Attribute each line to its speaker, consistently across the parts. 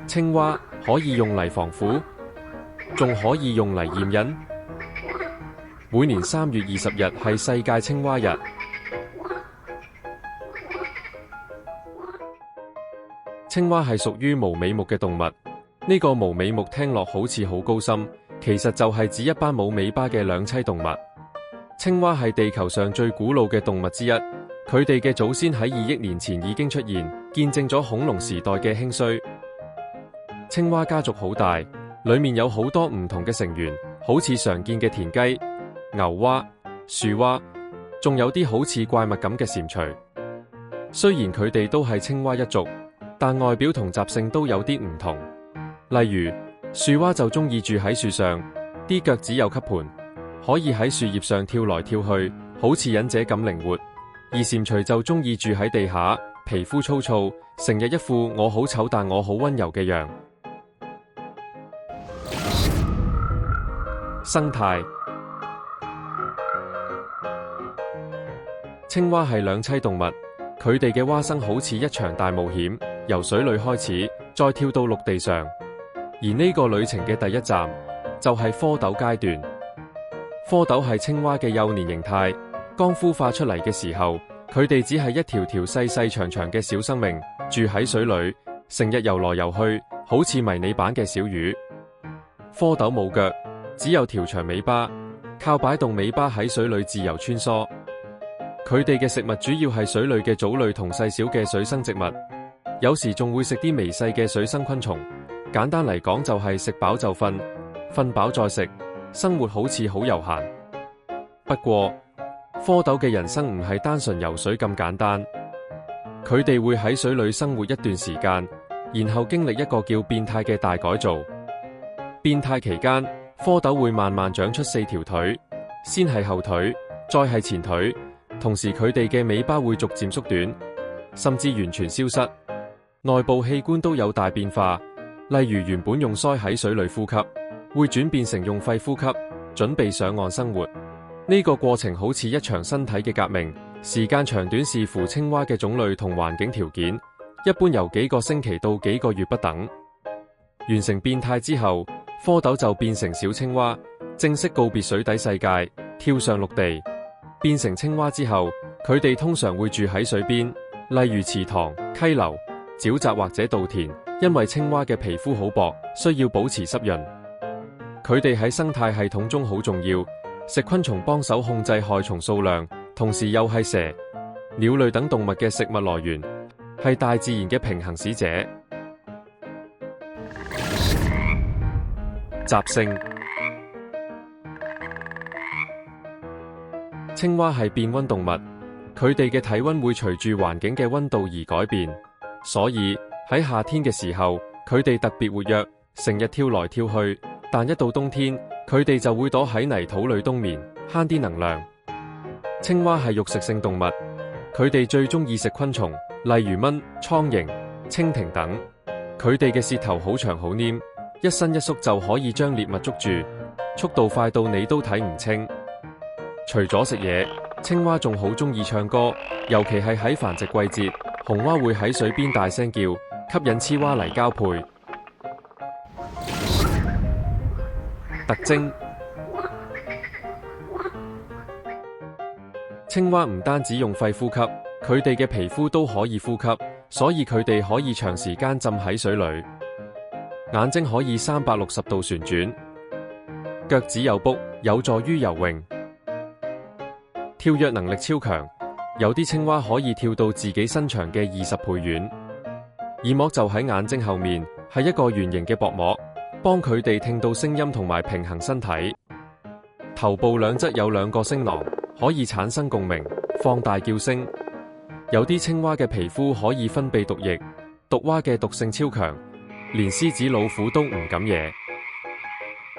Speaker 1: 青蛙可以用嚟防腐，仲可以用嚟驗孕。每年3月20日係世界青蛙日。青蛙係屬於無尾目嘅動物。呢個無尾目聽落好似好高深，其實就係指一班冇尾巴嘅兩棲動物。青蛙係地球上最古老嘅動物之一，佢哋嘅祖先喺2億年前已經出現，見證咗恐龍時代嘅興衰。青蛙家族好大，裏面有好多唔同嘅成員，好似常見嘅田雞、牛蛙、樹蛙，仲有啲好似怪物咁嘅蟾蜍。雖然佢哋都係青蛙一族，但外表同習性都有啲唔同。例如樹蛙就中意住喺樹上，啲腳趾有吸盤，可以喺樹葉上跳來跳去，好似忍者咁靈活。而蟾蜍就中意住喺地下，皮膚粗糙，成日一副我好醜但我好溫柔嘅樣。生態。青蛙係兩棲動物，佢哋嘅蛙生好似一場大冒險，由水裏開始，再跳到陸地上。而呢個旅程嘅第一站就係蝌蚪階段。蝌蚪係青蛙嘅幼年形態，剛孵化出嚟嘅時候，佢哋只係一條條細細長長嘅小生命，住喺水裏，成日游來游去，好似迷你版嘅小魚。蝌蚪冇腳，只有條長尾巴，靠擺動尾巴喺水裏自由穿梭。佢哋嘅食物主要係水裏嘅藻類同細小嘅水生植物，有時仲會食啲微細嘅水生昆蟲。簡單嚟講就係食飽就瞓，瞓飽再食，生活好似好悠閒。不過蝌蚪嘅人生唔係單純游水咁簡單，佢哋會喺水裏生活一段時間，然後經歷一個叫變態嘅大改造。變態期間，蝌蚪會慢慢長出4條腿，先係後腿，再係前腿，同時佢哋嘅尾巴會逐漸縮短，甚至完全消失。內部器官都有大變化，例如原本用鰓喺水裏呼吸，會轉變成用肺呼吸，準備上岸生活。呢個過程好似一場身體嘅革命，時間長短視乎青蛙嘅種類同環境條件，一般由幾個星期到幾個月不等。完成變態之後，蝌蚪就變成小青蛙，正式告別水底世界，跳上陸地。變成青蛙之後，佢哋通常會住喺水邊，例如池塘、溪流、沼澤或者稻田，因為青蛙嘅皮膚好薄，需要保持濕潤。佢哋喺生態系統中好重要，食昆蟲幫手控制害蟲數量，同時又係蛇、鳥類等動物嘅食物來源，係大自然嘅平衡使者。習性。青蛙係變溫動物，佢哋嘅體溫會隨住環境嘅溫度而改變，所以喺夏天嘅時候，佢哋特別活躍，成日跳來跳去，但一到冬天，佢哋就會躲喺泥土裏冬眠，慳啲能量。青蛙係肉食性動物，佢哋最中意食昆蟲，例如蚊、蒼蠅、蜻蜓等。佢哋嘅舌頭好長好黏，一伸一縮就可以將獵物捉住，速度快到你都睇唔清。除咗食嘢，青蛙仲好中意唱歌，尤其係喺繁殖季節，雄蛙會喺水邊大聲叫，吸引雌蛙嚟交配。特徵。青蛙唔單止用肺呼吸，佢哋嘅皮膚都可以呼吸，所以佢哋可以長時間浸喺水裏。眼睛可以360度旋轉，腳趾有蹼，有助於游泳。跳躍能力超強，有啲青蛙可以跳到自己身長嘅20倍遠。耳膜就喺眼睛後面，係一個圓形嘅薄膜，幫佢哋聽到聲音同埋平衡身體。頭部兩側有2個聲囊，可以產生共鳴，放大叫聲。有啲青蛙嘅皮膚可以分泌毒液，毒蛙嘅毒性超強，連獅子老虎都唔敢惹。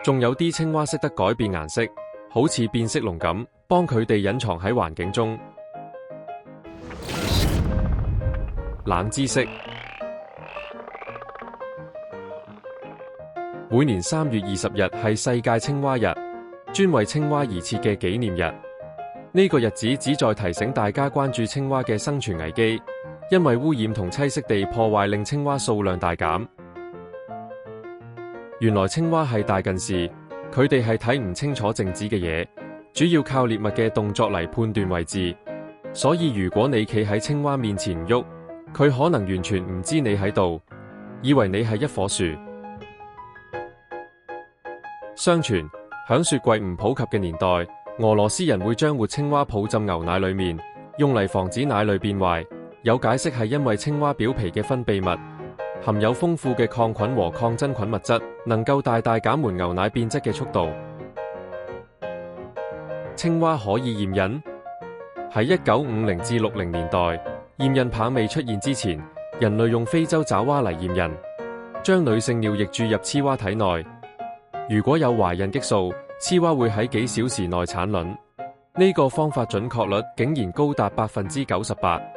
Speaker 1: 仲有啲青蛙識得改變顏色，好似變色龍咁，幫佢哋隱藏喺環境中。冷知識。每年3月20日係世界青蛙日，專為青蛙而設嘅紀念日。呢個日子旨在提醒大家關注青蛙嘅生存危機，因為污染同棲息地破壞令青蛙數量大減。原來青蛙係大近視，佢哋係睇唔清楚靜止嘅嘢，主要靠獵物嘅動作嚟判斷位置。所以如果你企喺青蛙面前唔喐，佢可能完全唔知你喺度，以為你係一棵樹。相傳響雪櫃唔普及嘅年代，俄羅斯人會將活青蛙泡浸牛奶裏面，用嚟防止奶類變壞。有解釋係因為青蛙表皮嘅分泌物含有豐富嘅抗菌和抗真菌物質，能夠大大減緩牛奶變質嘅速度。青蛙可以驗孕？喺1950至60年代，驗孕棒未出現之前，人類用非洲爪蛙嚟驗孕，將女性尿液注入雌蛙體內。如果有懷孕激素，雌蛙會喺幾小時內產卵。呢個方法準確率竟然高達98%。